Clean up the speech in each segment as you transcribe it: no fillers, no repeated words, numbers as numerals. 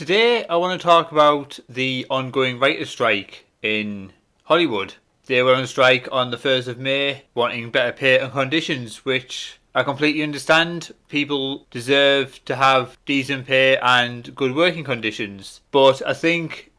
today I want to talk about the ongoing writer's strike in Hollywood. They were on strike on the 1st of May, wanting better pay and conditions, which I completely understand. People deserve to have decent pay and good working conditions. But I think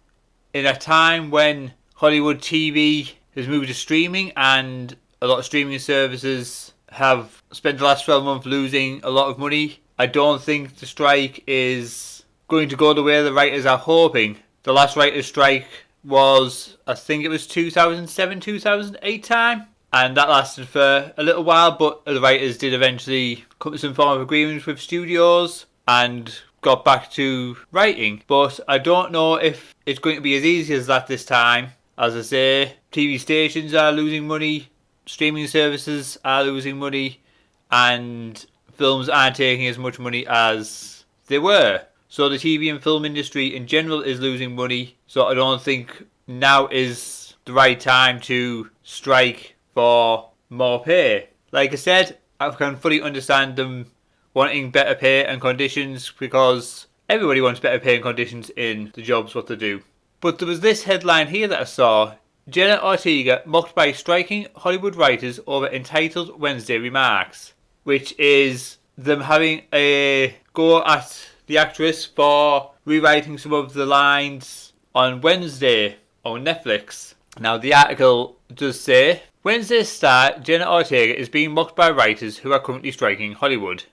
in a time when Hollywood TV has moved to streaming and a lot of streaming services have spent the last 12 months losing a lot of money, I don't think the strike is going to go the way the writers are hoping. The last writers' strike was, I think it was 2007, 2008 time, and that lasted for a little while, but the writers did eventually come to some form of agreement with studios and got back to writing. But I don't know if it's going to be as easy as that this time. As I say, TV stations are losing money, streaming services are losing money, and films aren't taking as much money as they were. So the TV and film industry in general is losing money. So I don't think now is the right time to strike for more pay. Like I said, I can fully understand them wanting better pay and conditions because everybody wants better pay and conditions in the jobs what they do. But there was this headline here that I saw. Jenna Ortega mocked by striking Hollywood writers over entitled Wednesday remarks, which is them having a go at the actress for rewriting some of the lines on Wednesday on Netflix. Now the article does say, Wednesday star Jenna Ortega is being mocked by writers who are currently striking Hollywood.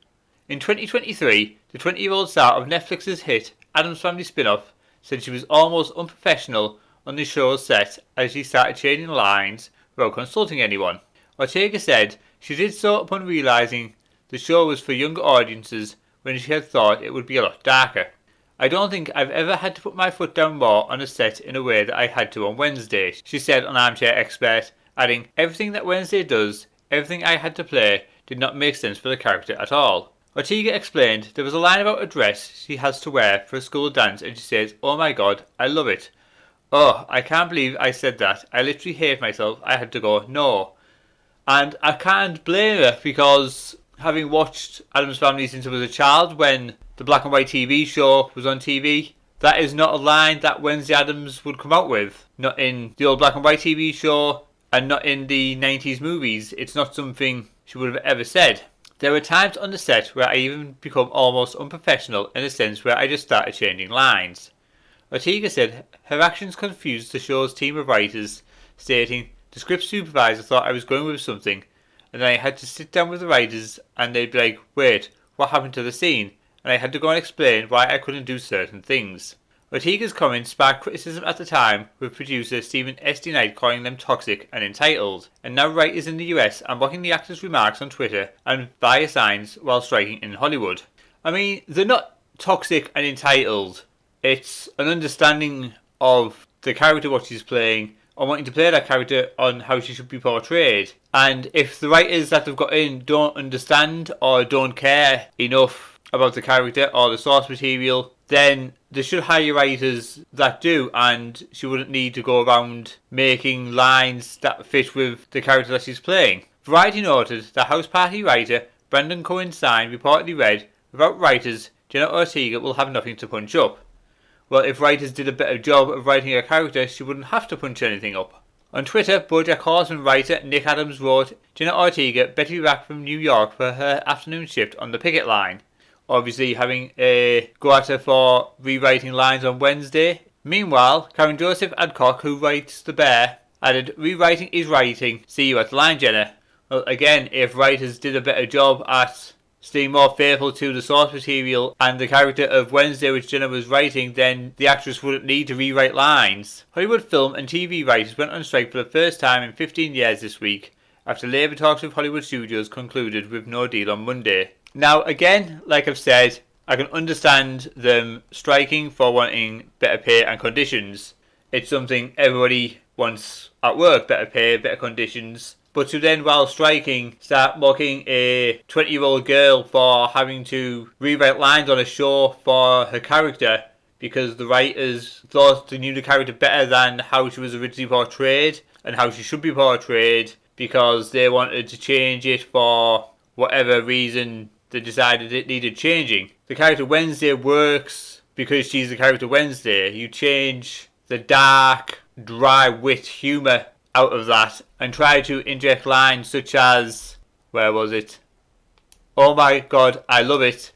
In 2023, the 20-year-old star of Netflix's hit Addams Family spin-off said she was almost unprofessional on the show's set as she started changing lines without consulting anyone. Ortega said she did so upon realising the show was for younger audiences when she had thought it would be a lot darker. I don't think I've ever had to put my foot down more on a set in a way that I had to on Wednesday, she said on Armchair Expert, adding, everything that Wednesday does, everything I had to play, did not make sense for the character at all. Ortega explained there was a line about a dress she has to wear for a school dance and she says, oh my god, I love it. Oh, I can't believe I said that. I literally hate myself. I had to go, no. And I can't blame her because having watched Addams Family since I was a child when the black and white TV show was on TV, that is not a line that Wednesday Addams would come out with. Not in the old black and white TV show and not in the 90s movies. It's not something she would have ever said. There were times on the set where I even become almost unprofessional in a sense where I just started changing lines. Ortega said her actions confused the show's team of writers, stating, the script supervisor thought I was going with something, and then I had to sit down with the writers and they'd be like, wait, what happened to the scene? And I had to go and explain why I couldn't do certain things. Ortega's comments sparked criticism at the time, with producer Stephen S. D. Knight calling them toxic and entitled, and now writers in the US are mocking the actor's remarks on Twitter and via signs while striking in Hollywood. I mean, they're not toxic and entitled. It's an understanding of the character what she's playing or wanting to play that character on how she should be portrayed. And if the writers that they've got in don't understand or don't care enough about the character or the source material, then they should hire writers that do, and she wouldn't need to go around making lines that fit with the character that she's playing. Variety noted that House Party writer Brandon Cohen-Stein reportedly read, without writers, Jenna Ortega will have nothing to punch up. Well, if writers did a better job of writing a character, she wouldn't have to punch anything up. On Twitter, BoJack Horseman writer Nick Adams wrote, Jenna Ortega better be back from New York for her afternoon shift on the picket line. Obviously having a go at her for rewriting lines on Wednesday. Meanwhile, Karen Joseph Adcock, who writes The Bear, added, rewriting is writing, see you at the line, Jenna. Well, again, if writers did a better job at staying more faithful to the source material and the character of Wednesday which Jenna was writing, then the actress wouldn't need to rewrite lines. Hollywood film and TV writers went on strike for the first time in 15 years this week, after labour talks with Hollywood studios concluded with no deal on Monday. Now again, like I've said, I can understand them striking for wanting better pay and conditions. It's something everybody wants at work, better pay, better conditions. But to then, while striking, start mocking a 20-year-old girl for having to rewrite lines on a show for her character because the writers thought they knew the character better than how she was originally portrayed and how she should be portrayed because they wanted to change it for whatever reason they decided it needed changing. The character Wednesday works because she's the character Wednesday, you change the dark, dry wit humour out of that and try to inject lines such as, where was it? Oh my god, I love it.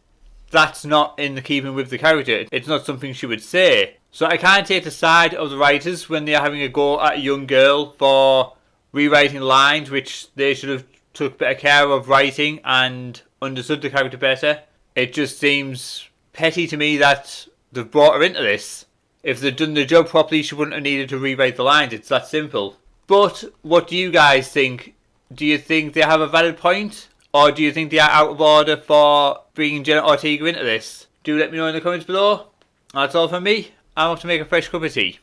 That's not in the keeping with the character. It's not something she would say. So I can't take the side of the writers when they're having a go at a young girl for rewriting lines which they should have took better care of writing and understood the character better. It just seems petty to me that they've brought her into this. If they'd done the job properly, she wouldn't have needed to rewrite the lines. It's that simple. But what do you guys think? Do you think they have a valid point? Or do you think they are out of order for bringing Jenna Ortega into this? Do let me know in the comments below. That's all from me. I'm off to make a fresh cup of tea.